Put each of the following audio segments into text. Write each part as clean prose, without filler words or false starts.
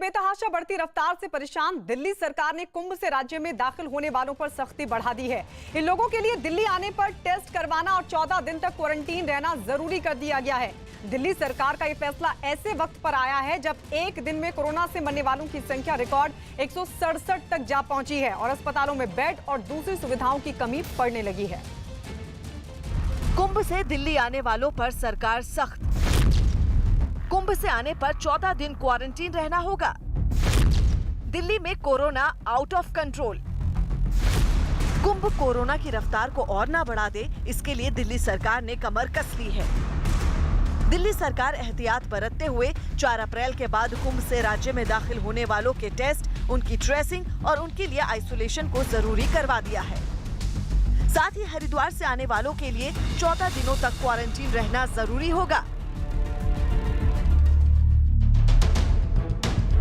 बेतहाशा बढ़ती रफ्तार से परेशान दिल्ली सरकार ने कुंभ से राज्य में दाखिल होने वालों पर सख्ती बढ़ा दी है। इन लोगों के लिए दिल्ली आने पर टेस्ट करवाना और 14 दिन तक क्वारंटीन रहना जरूरी कर दिया गया है। दिल्ली सरकार का यह फैसला ऐसे वक्त पर आया है जब एक दिन में कोरोना से मरने वालों की संख्या रिकॉर्ड 167 तक जा पहुंची है और अस्पतालों में बेड और दूसरी सुविधाओं की कमी पड़ने लगी है। कुंभ से दिल्ली आने वालों पर सरकार सख्त। कुंभ से आने पर 14 दिन क्वारंटीन रहना होगा। दिल्ली में corona out of control. Kumbh corona की रफ्तार को और ना बढ़ा दे, इसके लिए दिल्ली सरकार ने कमर कस ली है। दिल्ली सरकार एहतियात बरतते हुए 4 अप्रैल के बाद कुंभ से राज्य में दाखिल होने वालों के टेस्ट, उनकी ट्रेसिंग और उनके लिए आइसोलेशन को जरूरी करवा दिया है। साथ ही हरिद्वार से आने वालों के लिए 14 दिनों तक क्वारंटीन रहना जरूरी होगा।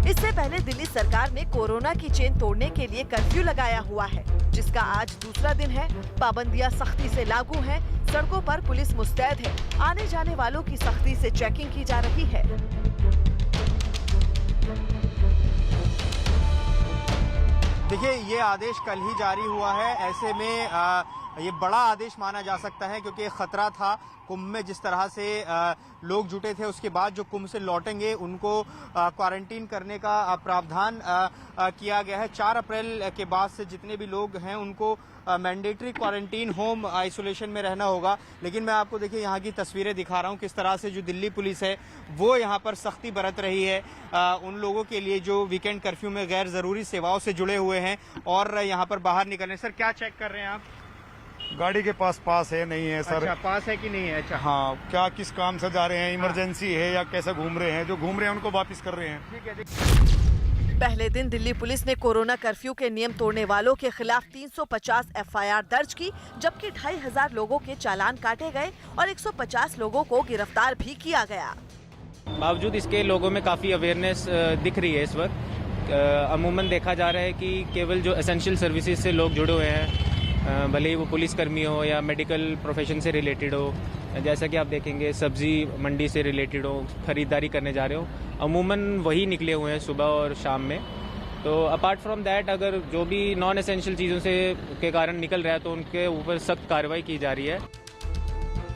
इससे पहले दिल्ली सरकार ने कोरोना की चेन तोड़ने के लिए कर्फ्यू लगाया हुआ है, जिसका आज दूसरा दिन है। पाबंदियां सख्ती से लागू हैं, सड़कों पर पुलिस मुस्तैद है, आने जाने वालों की सख्ती से चेकिंग की जा रही है। देखिए, ये आदेश कल ही जारी हुआ है। ऐसे में ये बड़ा आदेश माना जा सकता है क्योंकि खतरा था। कुंभ में जिस तरह से लोग जुटे थे, उसके बाद जो कुंभ से लौटेंगे उनको क्वारंटीन करने का प्रावधान किया गया है। 4 अप्रैल के बाद से जितने भी लोग हैं उनको मैंडेटरी क्वारंटीन होम आइसोलेशन में रहना होगा। लेकिन मैं आपको देखिए यहाँ की तस्वीरें दिखा रहा हूँ किस तरह से जो दिल्ली पुलिस है वो यहाँ पर सख्ती बरत रही है उन लोगों के लिए जो वीकेंड कर्फ्यू में गैर जरूरी सेवाओं से जुड़े हुए हैं और यहाँ पर बाहर निकल रहे हैं। सर, क्या चेक कर रहे हैं आप? गाड़ी के पास है नहीं है सर? अच्छा, पास है कि नहीं है? अच्छा, हाँ, क्या किस काम से जा रहे हैं, इमरजेंसी है या कैसे घूम रहे हैं? जो घूम रहे हैं उनको वापस कर रहे हैं। ठीक है। पहले दिन दिल्ली पुलिस ने कोरोना कर्फ्यू के नियम तोड़ने वालों के खिलाफ 350 एफआईआर दर्ज की, जबकि 2500 लोगों के चालान काटे गए और 150 लोगों को गिरफ्तार भी किया गया। बावजूद इसके लोगों में काफी अवेयरनेस दिख रही है इस वक्त। अमूमन देखा जा रहा है कि केवल जो एसेंशियल सर्विसेज से लोग जुड़े हुए हैं, भले ही वो पुलिस कर्मी हो या मेडिकल प्रोफेशन से रिलेटेड हो, जैसा कि आप देखेंगे सब्जी मंडी से रिलेटेड हो, खरीदारी करने जा रहे हो, अमूमन वही निकले हुए हैं सुबह और शाम में। तो अपार्ट फ्रॉम दैट, अगर जो भी नॉन एसेंशियल चीज़ों से के कारण निकल रहा है तो उनके ऊपर सख्त कार्रवाई की जा रही है।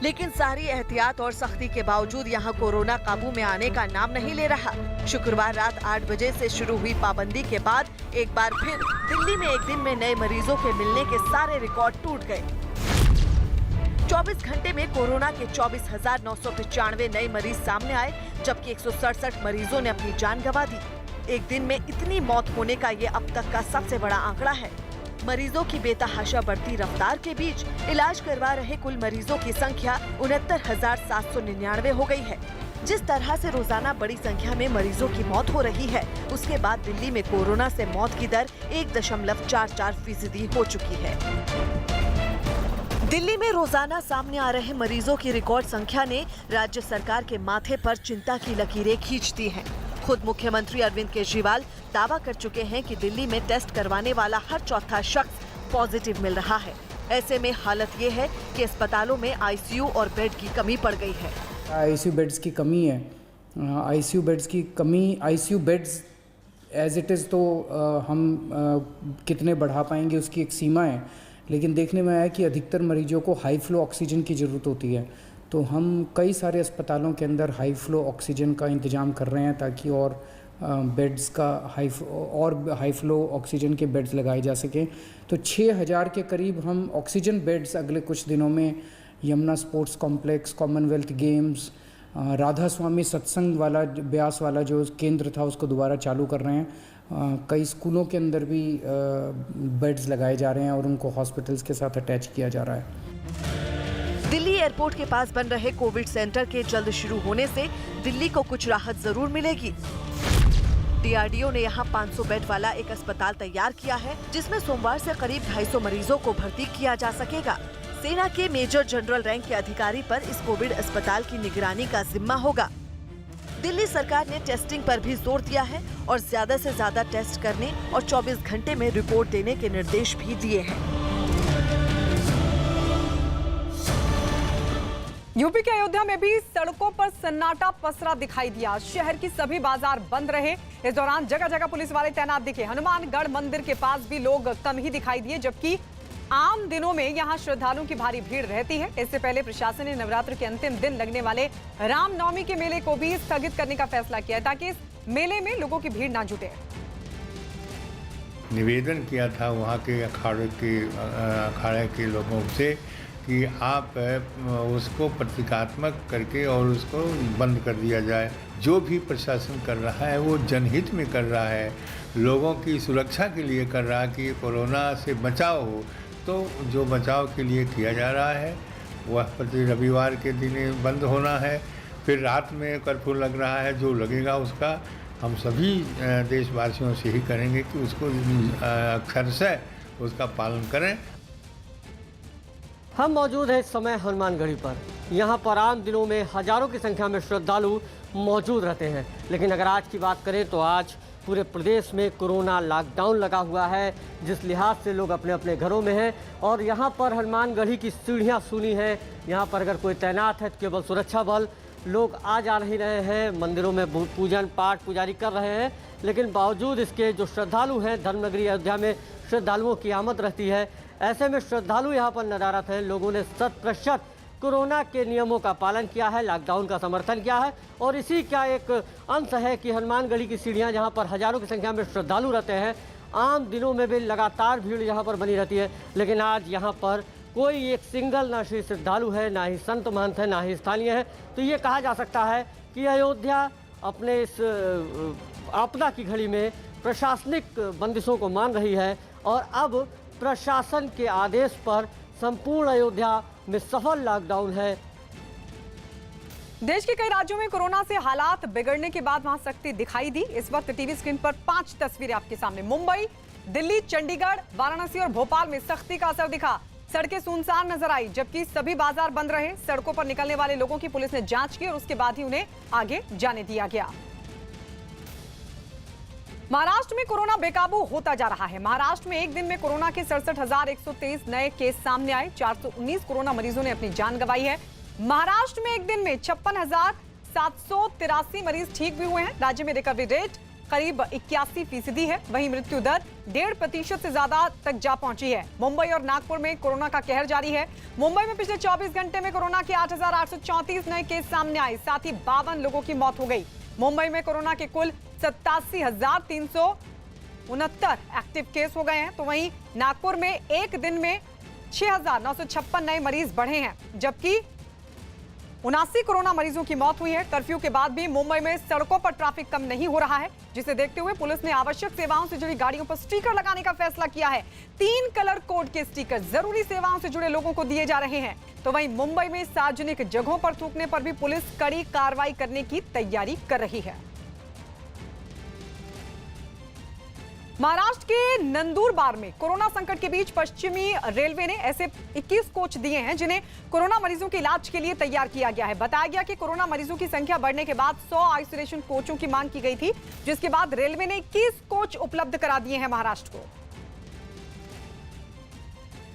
लेकिन सारी एहतियात और सख्ती के बावजूद यहाँ कोरोना काबू में आने का नाम नहीं ले रहा। शुक्रवार रात 8 बजे से शुरू हुई पाबंदी के बाद एक बार फिर दिल्ली में एक दिन में नए मरीजों के मिलने के सारे रिकॉर्ड टूट गए। 24 घंटे में कोरोना के 24,995 नए मरीज सामने आए, जबकि 167 मरीजों ने अपनी जान गंवा दी। एक दिन में इतनी मौत होने का ये अब तक का सबसे बड़ा आंकड़ा है। मरीजों की बेतहाशा बढ़ती रफ्तार के बीच इलाज करवा रहे कुल मरीजों की संख्या 69,799 हो गई है। जिस तरह से रोजाना बड़ी संख्या में मरीजों की मौत हो रही है, उसके बाद दिल्ली में कोरोना से मौत की दर 1.44% हो चुकी है। दिल्ली में रोजाना सामने आ रहे मरीजों की रिकॉर्ड संख्या ने राज्य सरकार के माथे पर चिंता की लकीरें खींच दी हैं। खुद मुख्यमंत्री अरविंद केजरीवाल दावा कर चुके हैं कि दिल्ली में टेस्ट करवाने वाला हर चौथा शख्स पॉजिटिव मिल रहा है। ऐसे में हालत ये है कि अस्पतालों में आईसीयू और बेड की कमी पड़ गई है। आईसीयू बेड्स की कमी है। ICU beds as it is तो हम कितने बढ़ा पाएंगे उसकी एक सीमा है, लेकिन देखने में आया कि अधिकतर मरीजों को हाई फ्लो ऑक्सीजन की ज़रूरत होती है। तो हम कई सारे अस्पतालों के अंदर हाई फ्लो ऑक्सीजन का इंतज़ाम कर रहे हैं ताकि और बेड्स का हाई फ्लो ऑक्सीजन के बेड्स लगाए जा सकें। तो 6000 के करीब हम ऑक्सीजन बेड्स अगले कुछ दिनों में Yamuna sports complex, Commonwealth Games, Radha Swami Satsang वाला ब्यास वाला जो केंद्र था उसको दोबारा चालू कर रहे हैं। कई स्कूलों के अंदर भी बेड्स लगाए जा रहे हैं और उनको हॉस्पिटल्स के साथ अटैच किया जा रहा है। दिल्ली एयरपोर्ट के पास बन रहे कोविड सेंटर के जल्द शुरू होने से दिल्ली को कुछ राहत जरूर मिलेगी। डीआरडीओ ने यहाँ 500 बेड वाला एक अस्पताल तैयार किया है, जिसमें सोमवार से करीब 250 मरीजों को भर्ती किया जा सकेगा। सेना के मेजर जनरल रैंक के अधिकारी पर इस कोविड अस्पताल की निगरानी का जिम्मा होगा। दिल्ली सरकार ने टेस्टिंग पर भी जोर दिया है और ज्यादा से ज्यादा टेस्ट करने और 24 घंटे में रिपोर्ट देने के निर्देश भी दिए हैं। यूपी के अयोध्या में भी सड़कों पर सन्नाटा पसरा दिखाई दिया। शहर की सभी बाजार बंद रहे। इस दौरान जगह जगह पुलिस वाले तैनात दिखे। हनुमानगढ़ मंदिर के पास भी लोग कम ही दिखाई दिए, जबकि आम दिनों में यहां श्रद्धालुओं की भारी भीड़ रहती है। इससे पहले प्रशासन ने नवरात्र के अंतिम दिन लगने वाले रामनवमी के मेले को भी स्थगित करने का फैसला किया है, ताकि इस मेले में लोगों की भीड़ ना जुटे। निवेदन किया था वहाँ के अखाड़े के लोगों से कि आप उसको प्रतीकात्मक करके और उसको बंद कर दिया जाए। जो भी प्रशासन कर रहा है वो जनहित में कर रहा है, लोगों की सुरक्षा के लिए कर रहा है कि कोरोना से बचाव हो। तो जो बचाव के लिए किया जा रहा है वह प्रति रविवार के दिन बंद होना है। फिर रात में कर्फ्यू लग रहा है, जो लगेगा उसका हम सभी देशवासियों से ही करेंगे कि उसको अक्षरशः उसका पालन करें। हम मौजूद हैं इस समय हनुमानगढ़ी पर। यहाँ पर आम दिनों में हजारों की संख्या में श्रद्धालु मौजूद रहते हैं, लेकिन अगर आज की बात करें तो आज पूरे प्रदेश में कोरोना लॉकडाउन लगा हुआ है, जिस लिहाज से लोग अपने अपने घरों में हैं। और यहाँ पर हनुमानगढ़ी की सीढ़ियाँ सूनी हैं। यहाँ पर अगर कोई तैनात है तो केवल सुरक्षा बल। लोग आ जा नहीं रहे हैं, मंदिरों में पूजन पाठ पुजारी कर रहे हैं, लेकिन बावजूद इसके जो श्रद्धालु हैं, धर्मनगरी अयोध्या में श्रद्धालुओं की आमद रहती है। ऐसे में श्रद्धालु यहाँ पर नदारत हैं। लोगों ने 100% कोरोना के नियमों का पालन किया है, लॉकडाउन का समर्थन किया है, और इसी का एक अंश है कि हनुमानगढ़ी की सीढ़ियाँ, जहाँ पर हजारों की संख्या में श्रद्धालु रहते हैं, आम दिनों में भी लगातार भीड़ यहाँ पर बनी रहती है। लेकिन आज यहाँ पर कोई एक सिंगल ना ही श्रद्धालु है, ना ही संत महंत है, ना ही स्थानीय है। तो ये कहा जा सकता है कि अयोध्या अपने इस आपदा की घड़ी में प्रशासनिक बंदिशों को मान रही है, और अब प्रशासन के आदेश पर संपूर्ण अयोध्या में सफल लॉकडाउन है। देश के कई राज्यों में कोरोना से हालात बिगड़ने के बाद वहां सख्ती दिखाई दी। इस वक्त टीवी स्क्रीन पर 5 तस्वीरें आपके सामने। मुंबई, दिल्ली, चंडीगढ़, वाराणसी और भोपाल में सख्ती का असर दिखा। सड़कें सुनसान नजर आई, जबकि सभी बाजार बंद रहे। सड़कों पर निकलने वाले लोगों की पुलिस ने जांच की और उसके बाद ही उन्हें आगे जाने दिया गया। महाराष्ट्र में कोरोना बेकाबू होता जा रहा है। महाराष्ट्र में एक दिन में कोरोना के 67,123 नए केस सामने आए। 419 कोरोना मरीजों ने अपनी जान गंवाई है। महाराष्ट्र में एक दिन में 56,783 मरीज ठीक भी हुए हैं। राज्य में रिकवरी रेट करीब 81% है। वहीं मृत्यु दर 1.5% से ज्यादा तक जा पहुंची है। मुंबई और नागपुर में कोरोना का कहर जारी है। मुंबई में पिछले 24 घंटे में कोरोना के 8,834 नए केस सामने आए, साथ ही 52 लोगों की मौत हो गई। मुंबई में कोरोना के कुल 87,369 एक्टिव केस हो गए हैं। तो वहीं नागपुर में एक दिन में 6,956 नए मरीज बढ़े हैं, जबकि 79 कोरोना मरीजों की मौत हुई है। कर्फ्यू के बाद भी मुंबई में सड़कों पर ट्रैफिक कम नहीं हो रहा है, जिसे देखते हुए पुलिस ने आवश्यक सेवाओं से जुड़ी गाड़ियों पर स्टिकर लगाने का फैसला किया है। 3 कलर कोड के स्टिकर जरूरी सेवाओं से जुड़े लोगों को दिए जा रहे हैं। तो वहीं मुंबई में सार्वजनिक जगहों पर थूकने पर भी पुलिस कड़ी कार्रवाई करने की तैयारी कर रही है। महाराष्ट्र के नंदुरबार में कोरोना संकट के बीच पश्चिमी रेलवे ने ऐसे 21 कोच दिए हैं जिन्हें कोरोना मरीजों के इलाज के लिए तैयार किया गया है। बताया गया कि कोरोना मरीजों की संख्या बढ़ने के बाद 100 आइसोलेशन कोचों की मांग की गई थी, जिसके बाद रेलवे ने 21 कोच उपलब्ध करा दिए हैं महाराष्ट्र को।